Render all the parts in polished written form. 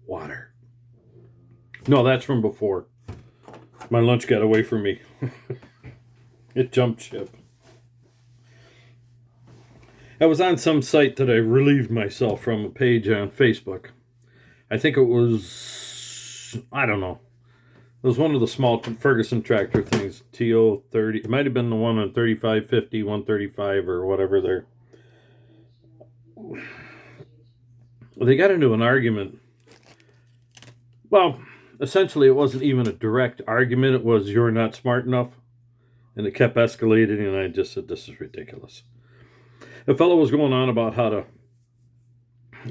Water. No, that's from before. My lunch got away from me. It jumped ship. I was on some site that I relieved myself from, a page on Facebook. I think it was, I don't know. It was one of the small Ferguson tractor things, TO30. It might have been the one on 3550, 135 or whatever there. They got into an argument. Well, essentially it wasn't even a direct argument. It was, you're not smart enough. And it kept escalating, and I just said, this is ridiculous. The fellow was going on about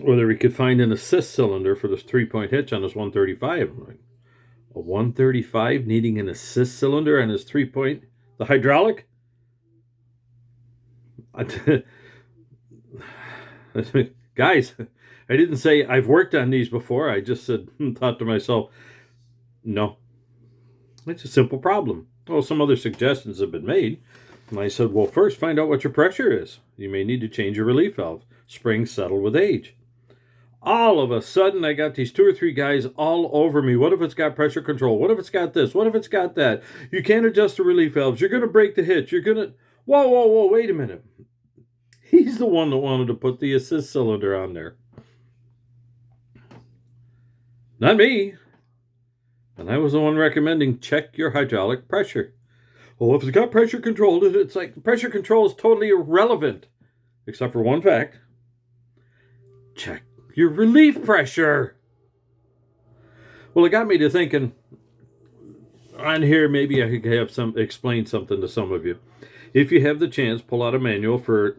whether he could find an assist cylinder for this 3-point hitch on his 135. I'm like, a 135 needing an assist cylinder on his 3-point, the hydraulic? Guys, I didn't say I've worked on these before. I just thought to myself, no, it's a simple problem. Well, some other suggestions have been made. And I said, well, first find out what your pressure is. You may need to change your relief valve. Springs settle with age. All of a sudden, I got these 2 or 3 guys all over me. What if it's got pressure control? What if it's got this? What if it's got that? You can't adjust the relief valves. You're going to break the hitch. You're going to... Whoa, wait a minute. He's the one that wanted to put the assist cylinder on there. Not me. And I was the one recommending check your hydraulic pressure. Well, if it's got pressure control, it's like pressure control is totally irrelevant. Except for one fact. Check your relief pressure. Well, it got me to thinking, on here, maybe I could have explain something to some of you. If you have the chance, pull out a manual for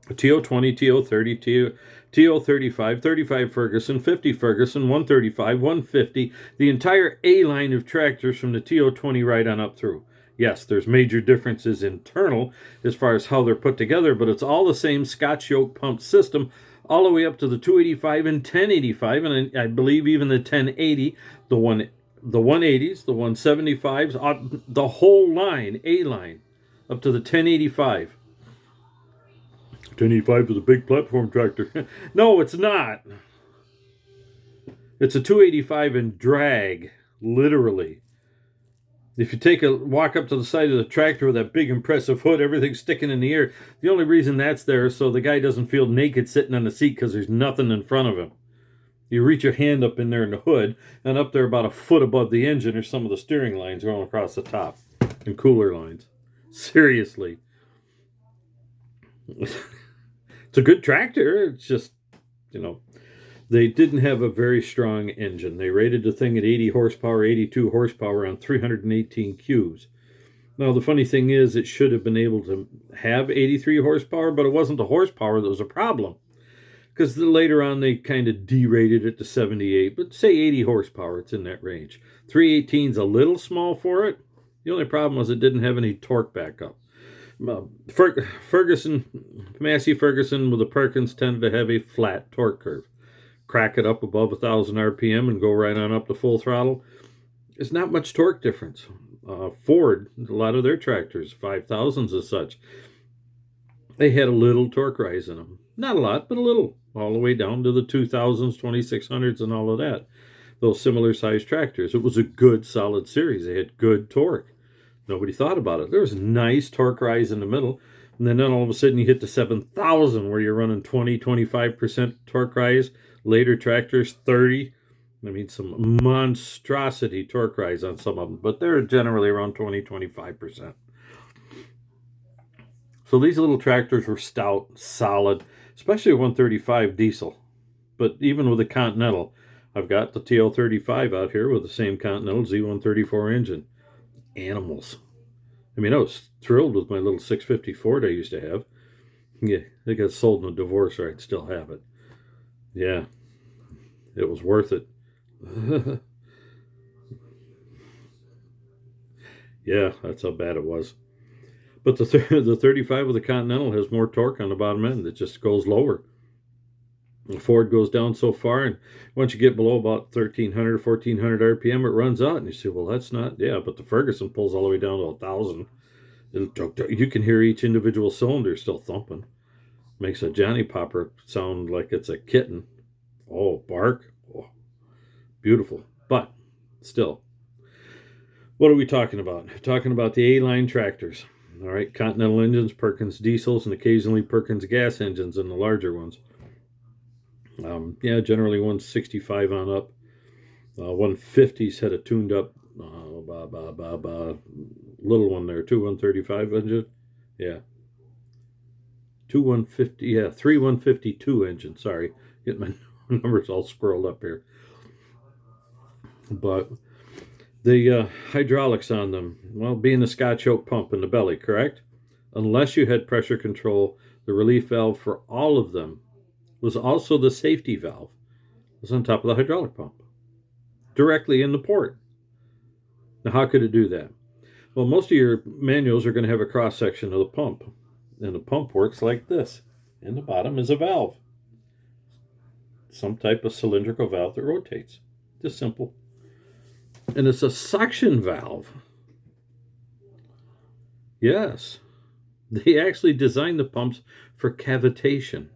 TO20, TO30, TO35, 35 Ferguson, 50 Ferguson, 135, 150, the entire A line of tractors from the TO20 right on up through. Yes, there's major differences internal as far as how they're put together, but it's all the same Scotch yoke pump system all the way up to the 285 and 1085, and I believe even the 1080, the 180s, the 175s, the whole line, A line, up to the 1085. 1085 is a big platform tractor. No, it's not. It's a 285 in drag, literally. If you walk up to the side of the tractor with that big impressive hood, everything sticking in the air, the only reason that's there is so the guy doesn't feel naked sitting on the seat because there's nothing in front of him. You reach your hand up in there in the hood, and up there about a foot above the engine are some of the steering lines going across the top, and cooler lines. Seriously. It's a good tractor. It's just, they didn't have a very strong engine. They rated the thing at 80 horsepower, 82 horsepower on 318 cubes. Now, the funny thing is, it should have been able to have 83 horsepower, but it wasn't the horsepower that was a problem. Because later on, they kind of derated it to 78, but say 80 horsepower, it's in that range. 318's a little small for it. The only problem was it didn't have any torque backup. Ferguson, Massey Ferguson with the Perkins tended to have a flat torque curve. Crack it up above 1,000 RPM and go right on up to full throttle. There's not much torque difference. Ford, a lot of their tractors, 5,000s as such, they had a little torque rise in them. Not a lot, but a little. All the way down to the 2,000s, 2,600s, and all of that. Those similar sized tractors. It was a good, solid series. They had good torque. Nobody thought about it. There was a nice torque rise in the middle. And then all of a sudden you hit the 7,000 where you're running 20, 25% torque rise. Later tractors, 30. I mean, some monstrosity torque rise on some of them. But they're generally around 20, 25%. So these little tractors were stout, solid, especially a 135 diesel. But even with a Continental, I've got the TL35 out here with the same Continental Z134 engine. Animals. I mean, I was thrilled with my little 650 Ford I used to have. Yeah, they got sold in a divorce, or I'd still have it. Yeah, it was worth it. Yeah, that's how bad it was. But the 35 with the Continental has more torque on the bottom end. It just goes lower. The Ford goes down so far, and once you get below about 1,300, 1,400 RPM, it runs out. And you say, well, that's not... Yeah, but the Ferguson pulls all the way down to 1,000. You can hear each individual cylinder still thumping. Makes a Johnny Popper sound like it's a kitten. Oh, bark. Oh, beautiful. But still, what are we talking about? We're talking about the A-line tractors. All right, Continental engines, Perkins diesels, and occasionally Perkins gas engines in the larger ones. Yeah, generally 165 on up. 150s had a tuned up little one there, 135 engine. Yeah. 150, yeah, 152 engine. Sorry, get my numbers all scrolled up here. But the hydraulics on them, well, being the Scotch oak pump in the belly, correct? Unless you had pressure control, the relief valve for all of them was also the safety valve. It was on top of the hydraulic pump, directly in the port. Now, how could it do that? Well, most of your manuals are going to have a cross-section of the pump. And the pump works like this. In the bottom is a valve. Some type of cylindrical valve that rotates. Just simple. And it's a suction valve. Yes. They actually designed the pumps for cavitation.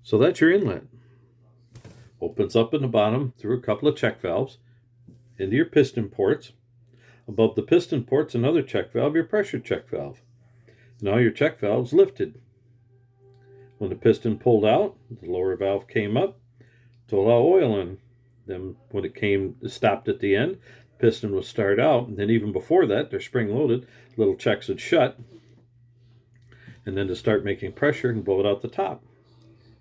So that's your inlet. Opens up in the bottom through a couple of check valves into your piston ports. Above the piston ports, another check valve, your pressure check valve. Now your check valve's lifted. When the piston pulled out, the lower valve came up to allow oil in. Then when it stopped at the end, piston would start out. And then even before that, they're spring loaded, little checks would shut. And then to start making pressure and blow it out the top.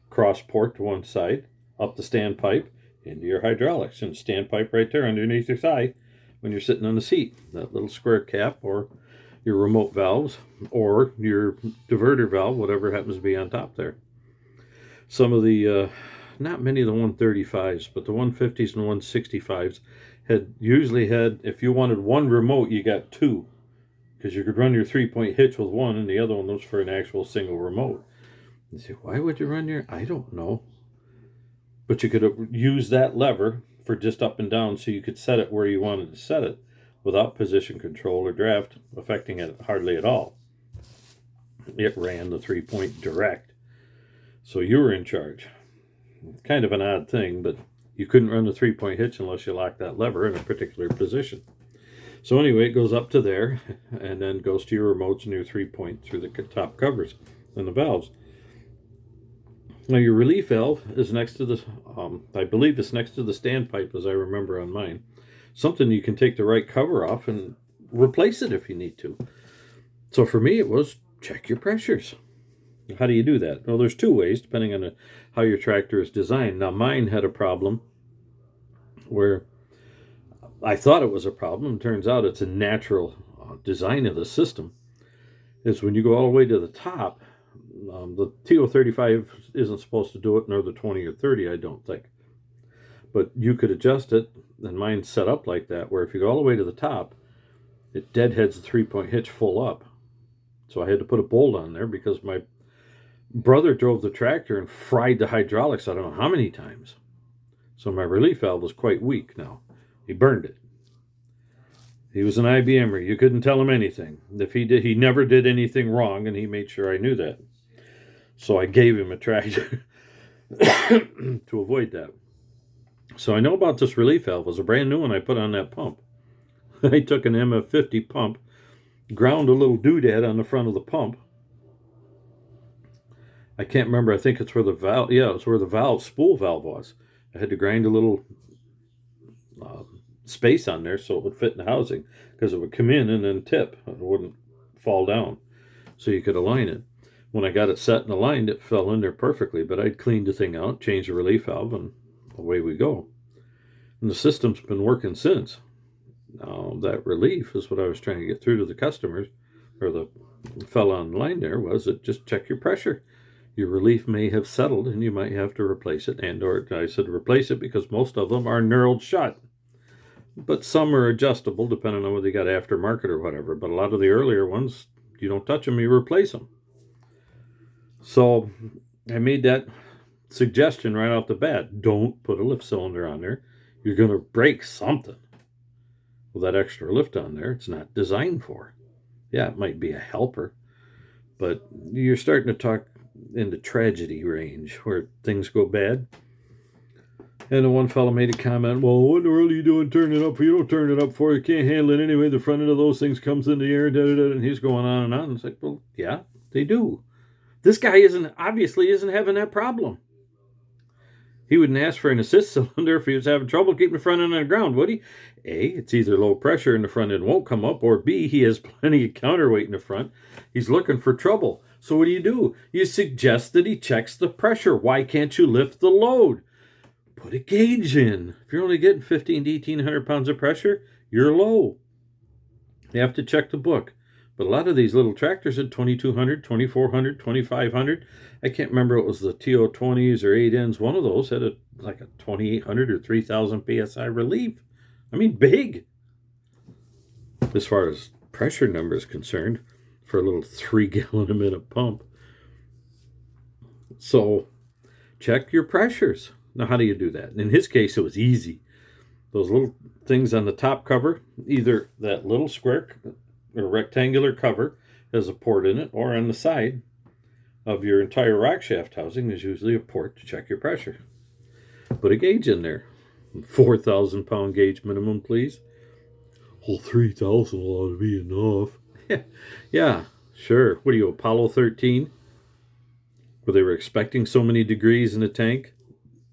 Cross port to one side, up the standpipe, into your hydraulics. And standpipe right there underneath your thigh when you're sitting on the seat. That little square cap or your remote valves or your diverter valve, whatever happens to be on top there. Some of the, not many of the 135s, but the 150s and 165s usually had, if you wanted one remote, you got two. Because you could run your 3-point hitch with one and the other one was for an actual single remote. You say, why would you run your, I don't know. But you could use that lever for just up and down so you could set it where you wanted to set it without position control or draft affecting it hardly at all. It ran the 3-point direct. So you were in charge. Kind of an odd thing, but you couldn't run the 3-point hitch unless you locked that lever in a particular position. So anyway, it goes up to there and then goes to your remotes and your 3-point through the top covers and the valves. Now your relief valve is next to the, I believe it's next to the standpipe as I remember on mine. Something you can take the right cover off and replace it if you need to. So for me it was check your pressures. How do you do that? Well, there's two ways depending on how your tractor is designed. Now mine had a problem where I thought it was a problem. Turns out it's a natural design of the system. Is when you go all the way to the top, the TO35 isn't supposed to do it, nor the 20 or 30, I don't think. But you could adjust it, and mine's set up like that, where if you go all the way to the top, it deadheads the 3-point hitch full up. So I had to put a bolt on there because my brother drove the tractor and fried the hydraulics I don't know how many times. So my relief valve was quite weak now. He burned it. He was an IBMer. You couldn't tell him anything. If he did, he never did anything wrong, and he made sure I knew that. So I gave him a tractor to avoid that. So I know about this relief valve. It was a brand new one I put on that pump. I took an MF50 pump, ground a little doodad on the front of the pump. I can't remember. I think it's where the valve, yeah, it's where the spool valve was. I had to grind a little space on there so it would fit in the housing because it would come in and then tip. It wouldn't fall down. So you could align it. When I got it set and aligned, it fell in there perfectly, but I'd cleaned the thing out, changed the relief valve, and away we go. And the system's been working since. Now, that relief is what I was trying to get through to the customers, or the fella online there, was that just check your pressure. Your relief may have settled, and you might have to replace it, or I said replace it because most of them are knurled shut. But some are adjustable, depending on whether you got aftermarket or whatever. But a lot of the earlier ones, you don't touch them, you replace them. So I made that suggestion right off the bat. Don't put a lift cylinder on there. You're going to break something with that extra lift on there. It's not designed for. Yeah, it might be a helper. But you're starting to talk into tragedy range where things go bad. And the one fellow made a comment, well, what in the world are you doing turning it up? You don't turn it up for, you can't handle it anyway. The front end of those things comes in the air, and he's going on and on. It's like, well, yeah, they do. This guy obviously isn't having that problem. He wouldn't ask for an assist cylinder if he was having trouble keeping the front end on the ground, would he? A, it's either low pressure and the front end won't come up, or B, he has plenty of counterweight in the front. He's looking for trouble. So what do? You suggest that he checks the pressure. Why can't you lift the load? Put a gauge in. If you're only getting 15 to 1,800 pounds of pressure, you're low. You have to check the book. But a lot of these little tractors at 2,200, 2,400, 2,500. I can't remember if it was the TO20s or 8Ns. One of those had like a 2,800 or 3,000 PSI relief. I mean, big. As far as pressure number is concerned, for a little 3-gallon-a-minute pump. So, check your pressures. Now, how do you do that? In his case, it was easy. Those little things on the top cover, either that little square or rectangular cover has a port in it, or on the side of your entire rock shaft housing is usually a port to check your pressure. Put a gauge in there. 4,000 pound gauge minimum, please. Well, 3,000 ought to be enough. Yeah, sure. What are you, Apollo 13? Where they were expecting so many degrees in the tank,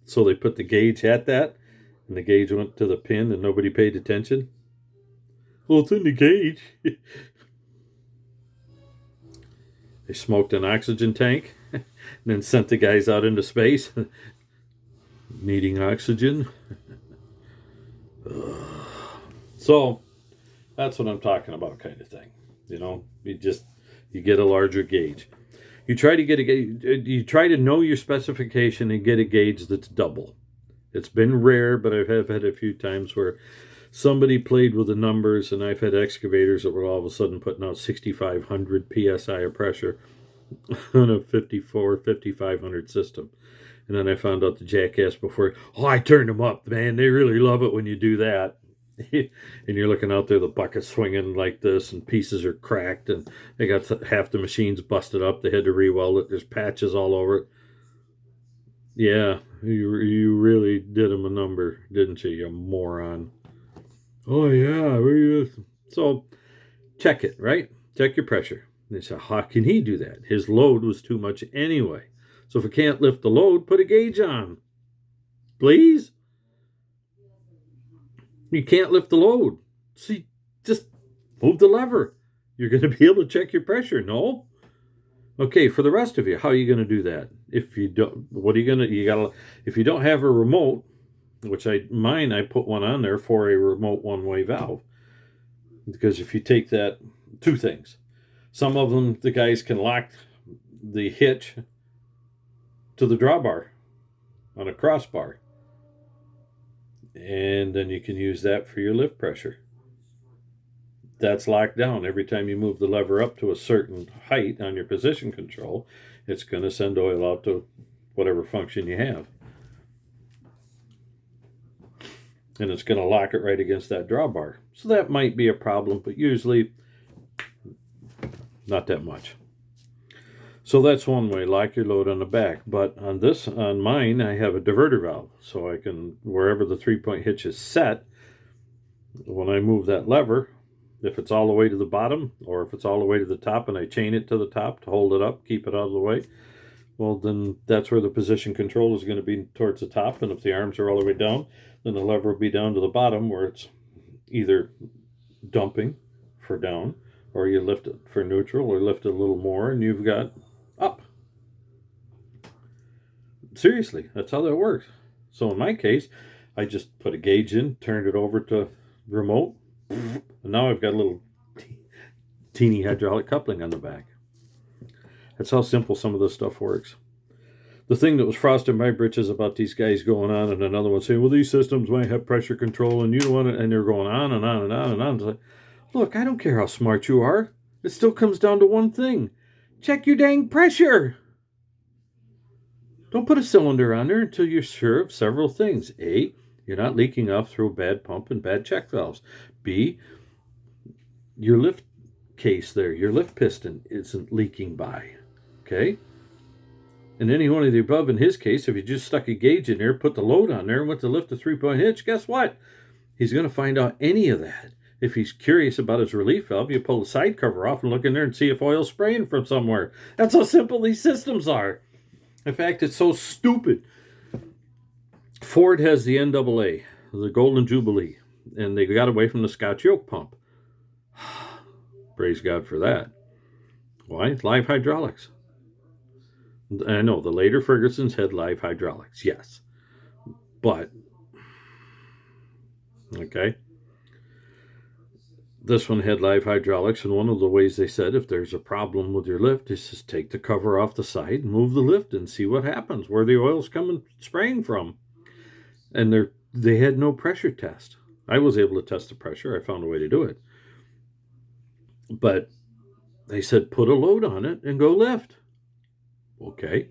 so they put the gauge at that, and the gauge went to the pin and nobody paid attention? Well, it's in the gauge. They smoked an oxygen tank and then sent the guys out into space needing oxygen. So that's what I'm talking about, kind of thing. You know, you get a larger gauge. You try to get a gauge. You try to know your specification and get a gauge that's double. It's been rare, but I have had a few times where somebody played with the numbers, and I've had excavators that were all of a sudden putting out 6,500 psi of pressure on a 5,500 system. And then I found out the jackass before, I turned them up, man. They really love it when you do that. And you're looking out there, the bucket's swinging like this, and pieces are cracked, and they got half the machines busted up. They had to re-weld it. There's patches all over it. Yeah, you really did them a number, didn't you, you moron? Oh, yeah. So check it, right? Check your pressure. They say, how can he do that? His load was too much anyway. So if it can't lift the load, put a gauge on. Please? You can't lift the load. See, just move the lever. You're going to be able to check your pressure. No? Okay, for the rest of you, how are you going to do that? If you don't, what are you going to, if you don't have a remote, which I put one on there for a remote one-way valve. Because if you take that, two things. Some of them, the guys can lock the hitch to the drawbar on a crossbar. And then you can use that for your lift pressure. That's locked down. Every time you move the lever up to a certain height on your position control, it's going to send oil out to whatever function you have. And it's going to lock it right against that drawbar. So that might be a problem, but usually not that much. So that's one way, lock your load on the back. But on mine, I have a diverter valve. So I can, wherever the 3-point hitch is set, when I move that lever, if it's all the way to the bottom, or if it's all the way to the top and I chain it to the top to hold it up, keep it out of the way, well, then that's where the position control is going to be towards the top. And if the arms are all the way down, then the lever will be down to the bottom where it's either dumping for down, or you lift it for neutral, or lift it a little more, and you've got up. Seriously, that's how that works. So in my case, I just put a gauge in, turned it over to remote, and now I've got a little teeny hydraulic coupling on the back. That's how simple some of this stuff works. The thing that was frosting my britches about these guys going on, and another one saying, well, these systems might have pressure control, and you don't want it, and they're going on and on and on and on. It's like, look, I don't care how smart you are. It still comes down to one thing. Check your dang pressure. Don't put a cylinder on there until you're sure of several things. A, you're not leaking off through a bad pump and bad check valves. B, your lift case there, your lift piston isn't leaking by. Okay? And any one of the above in his case, if you just stuck a gauge in there, put the load on there, and went to lift a 3-point hitch, guess what? He's going to find out any of that. If he's curious about his relief valve, you pull the side cover off and look in there and see if oil's spraying from somewhere. That's how simple these systems are. In fact, it's so stupid. Ford has the NAA, the Golden Jubilee, and they got away from the Scotch yoke pump. Praise God for that. Why? Live hydraulics. I know the later Fergusons had live hydraulics, yes. But, okay. This one had live hydraulics, and one of the ways they said if there's a problem with your lift is just take the cover off the side and move the lift and see what happens, where the oil's coming spraying from. And they had no pressure test. I was able to test the pressure. I found a way to do it. But they said put a load on it and go lift. Okay.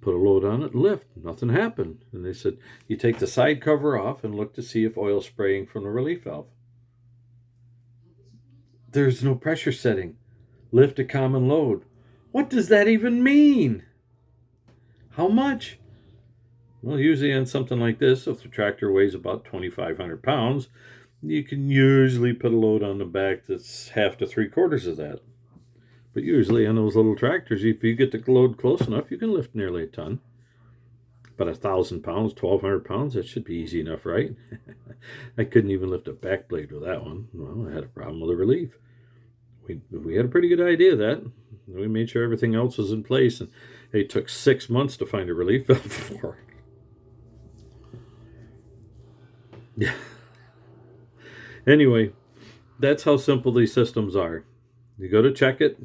Put a load on it and lift. Nothing happened. And they said you take the side cover off and look to see if oil's spraying from the relief valve. There's no pressure setting. Lift a common load. What does that even mean? How much? Well, usually on something like this, if the tractor weighs about 2,500 pounds, you can usually put a load on the back that's half to 3/4 of that. But usually on those little tractors, if you get the load close enough, you can lift nearly a ton. But 1,000 pounds, 1,200 pounds, that should be easy enough, right? I couldn't even lift a back blade with that one. Well, I had a problem with the relief. We had a pretty good idea of that. We made sure everything else was in place, and it took 6 months to find a relief valve for it. Yeah. Anyway, that's how simple these systems are. You go to check it.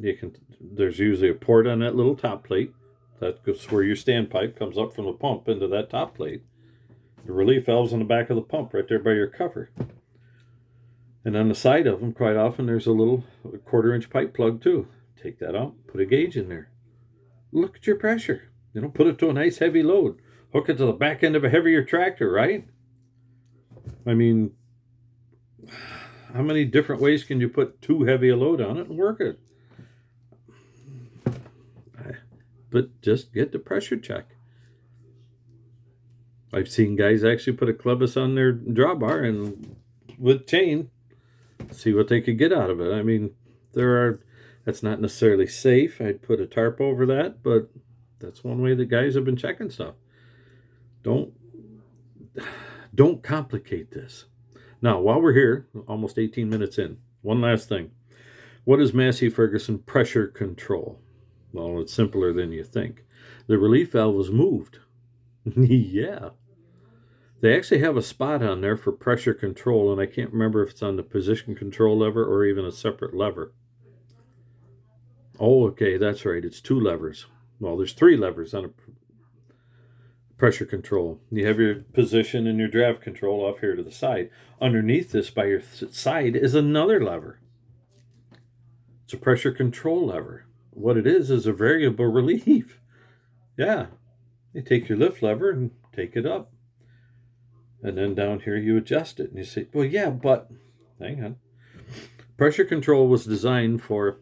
There's usually a port on that little top plate. That's where your standpipe comes up from the pump into that top plate. The relief valve's on the back of the pump right there by your cover. And on the side of them, quite often, there's a little 1/4-inch pipe plug too. Take that out, put a gauge in there. Look at your pressure. Put it to a nice heavy load. Hook it to the back end of a heavier tractor, right? I mean, how many different ways can you put too heavy a load on it and work it? But just get the pressure check. I've seen guys actually put a clevis on their drawbar and with chain, see what they could get out of it. I mean, that's not necessarily safe. I'd put a tarp over that, but that's one way the guys have been checking stuff. Don't complicate this. Now, while we're here, almost 18 minutes in, one last thing. What is Massey Ferguson pressure control? Well, it's simpler than you think. The relief valve was moved. Yeah. They actually have a spot on there for pressure control, and I can't remember if it's on the position control lever or even a separate lever. Oh, okay, that's right. It's 2 levers. Well, there's 3 levers on a pressure control. You have your position and your draft control off here to the side. Underneath this, by your side, is another lever. It's a pressure control lever. What it is a variable relief. Yeah. You take your lift lever and take it up. And then down here you adjust it. And you say, well, yeah, but hang on. Pressure control was designed for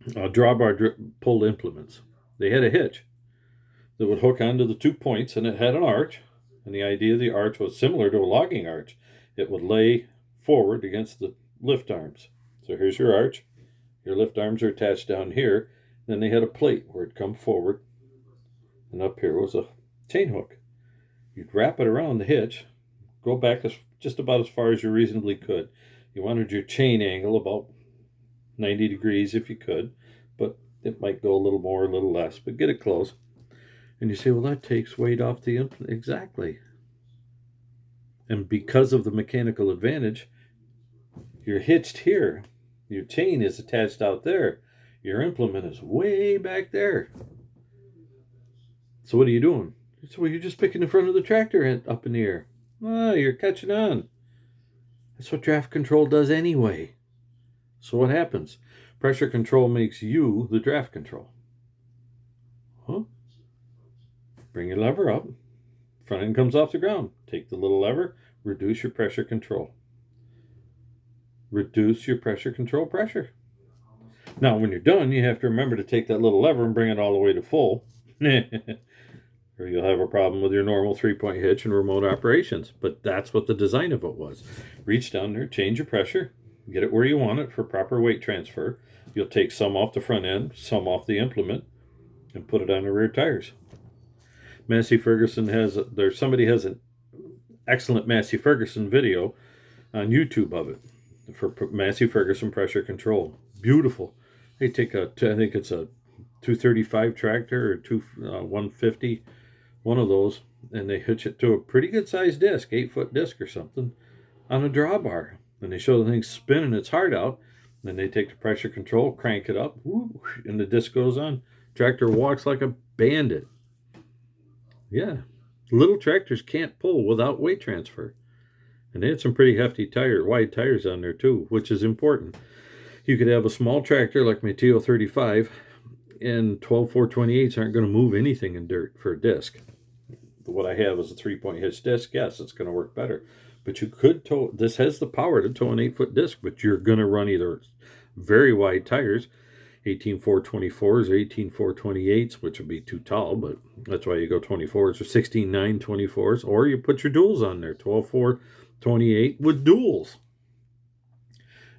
drawbar pull implements. They had a hitch that would hook onto the 2 points, and it had an arch. And the idea of the arch was similar to a logging arch. It would lay forward against the lift arms. So here's your arch. Your lift arms are attached down here. Then they had a plate where it'd come forward. And up here was a chain hook. You'd wrap it around the hitch, go back just about as far as you reasonably could. You wanted your chain angle about 90 degrees if you could, but it might go a little more, a little less, but get it close. And you say, well, that takes weight off the implement. Exactly. And because of the mechanical advantage, you're hitched here. Your chain is attached out there. Your implement is way back there. So what are you doing? So you're just picking the front of the tractor up in the air. Oh, you're catching on. That's what draft control does anyway. So what happens? Pressure control makes you the draft control. Huh? Bring your lever up. Front end comes off the ground. Take the little lever, reduce your pressure control. reduce your pressure control pressure. Now, when you're done, you have to remember to take that little lever and bring it all the way to full. Or you'll have a problem with your normal 3-point hitch and remote operations. But that's what the design of it was. Reach down there, change your pressure, get it where you want it for proper weight transfer. You'll take some off the front end, some off the implement, and put it on the rear tires. Massey Ferguson somebody has an excellent Massey Ferguson video on YouTube of it for Massey Ferguson pressure control. Beautiful. They take I think it's a 235 tractor or 150, one of those, and they hitch it to a pretty good sized disc, 8-foot disc or something, on a drawbar. And they show the thing spinning its heart out. Then they take the pressure control, crank it up, and the disc goes on. Tractor walks like a bandit. Yeah, little tractors can't pull without weight transfer. And they had some pretty hefty wide tires on there too, which is important. You could have a small tractor like my TO35, and 12 428s aren't going to move anything in dirt for a disc. What I have is a 3-point hitch disc. Yes, it's going to work better. But you could tow, this has the power to tow an 8-foot disc, but you're going to run either very wide tires, 18 424s or 18 428s, which would be too tall, but that's why you go 24s or 16 924s, or you put your duals on there, 12 428 with duals.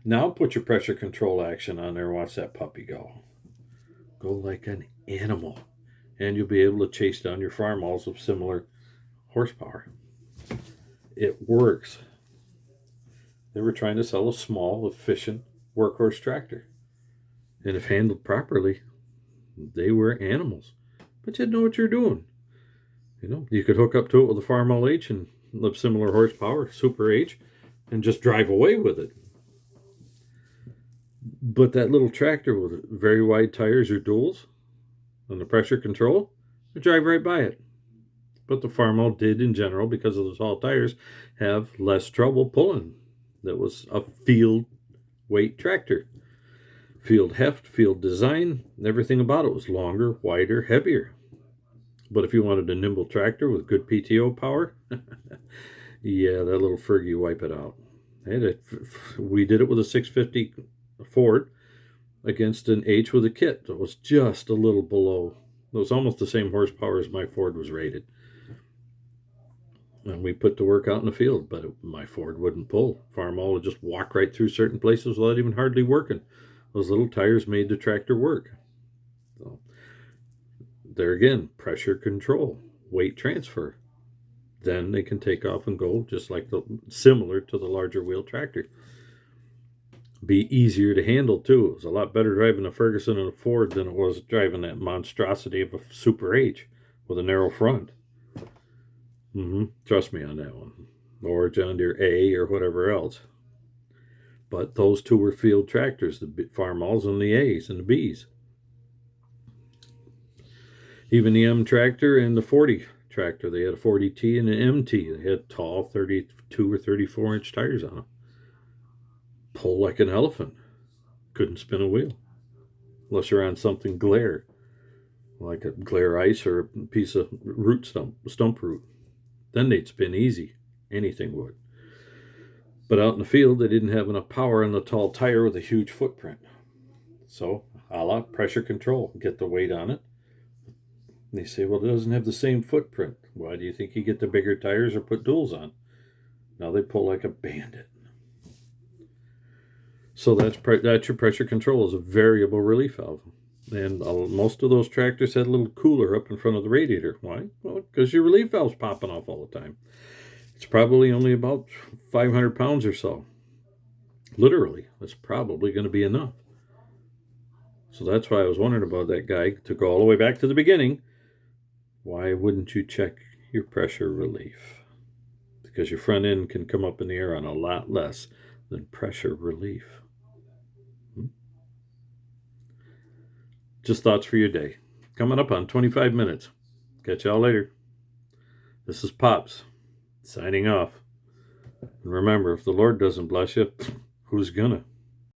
Now put your pressure control action on there and watch that puppy go. Go like an animal. And you'll be able to chase down your farmalls of similar horsepower. It works. They were trying to sell a small, efficient workhorse tractor. And if handled properly, they were animals. But you had to know what you're doing. You know, you could hook up to it with a Farmall H and live similar horsepower, Super H, and just drive away with it. But that little tractor with very wide tires or duals and the pressure control, you drive right by it. But the Farmall did in general, because of the tall tires, have less trouble pulling. That was a field weight tractor. Field heft, field design, everything about it was longer, wider, heavier. But if you wanted a nimble tractor with good PTO power, yeah, that little Fergie wipe it out. We did it with a 650 Ford against an H with a kit that was just a little below. It was almost the same horsepower as my Ford was rated. And we put the work out in the field, but my Ford wouldn't pull. Farmall would just walk right through certain places without even hardly working. Those little tires made the tractor work. So, there again, pressure control, weight transfer. Then they can take off and go just like similar to the larger wheel tractor. Be easier to handle too. It was a lot better driving a Ferguson and a Ford than it was driving that monstrosity of a Super H with a narrow front. Trust me on that one. Or John Deere A or whatever else. But those two were field tractors, the Farmalls and the A's and the B's. Even the M tractor and the 40 tractor, they had a 40T and an MT. They had tall 32 or 34 inch tires on them. Pull like an elephant. Couldn't spin a wheel. Unless you're on something glare, like a glare ice or a piece of stump root. Then they'd spin easy. Anything would. But out in the field, they didn't have enough power on the tall tire with a huge footprint. So, a la pressure control. Get the weight on it. And they say, well, it doesn't have the same footprint. Why do you think you get the bigger tires or put duals on? Now they pull like a bandit. So that's your pressure control is a variable relief valve. And most of those tractors had a little cooler up in front of the radiator. Why? Well, because your relief valve's popping off all the time. It's probably only about 500 pounds or so. Literally, that's probably going to be enough. So that's why I was wondering about that guy, to go all the way back to the beginning. Why wouldn't you check your pressure relief? Because your front end can come up in the air on a lot less than pressure relief. Just thoughts for your day. Coming up on 25 minutes. Catch y'all later. This is Pops, signing off. And remember, if the Lord doesn't bless you, who's gonna?